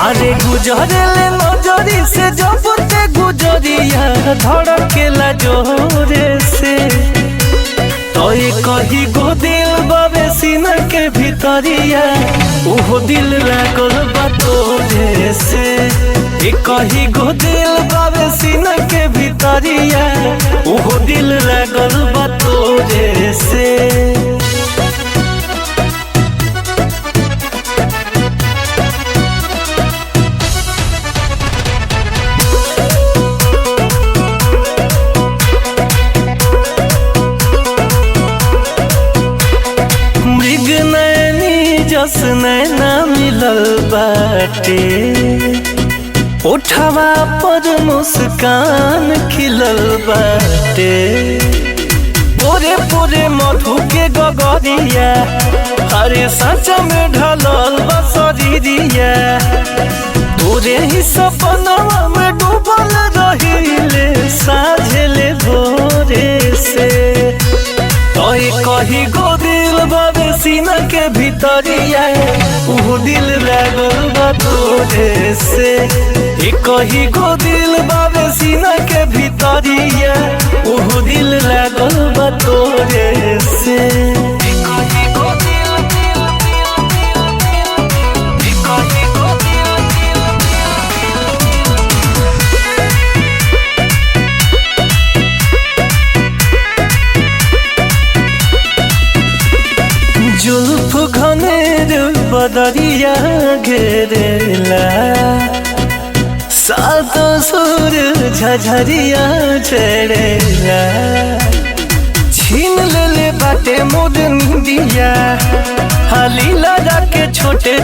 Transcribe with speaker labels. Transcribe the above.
Speaker 1: अरे गुजरेले नजरी से जब ते गुजरिया धड़केला जोरे से तो ये कही गो दिल बाबे सीना के भीतरिया उहो दिल लागल बा तोरे से। ये कही गो दिल बाबे सीना के भीतरिया उहो दिल लागल बा तोरे से। जस नैना मिलल बाटे उठवा पर मुस्कान खिलल बाटे पूरे पूरे मधु के गगरिया हरे सच में ढलल बसरिया पूरे ही सपनवा में डूबल रहिले साझले भोरे से। तो कही गो दिल बाबे सीना के भीतरिया उहो दिल लागल बा तोरे से। कही गो दिल बाबे सीना के भीतरिया उहो दिल लागल बा तोरे से। जुल्फ घनेर बदरिया घेरेला सात सुर झझरिया चढ़ेला छीन ले बाटे मोर निंदिया हाली लगा के छोटे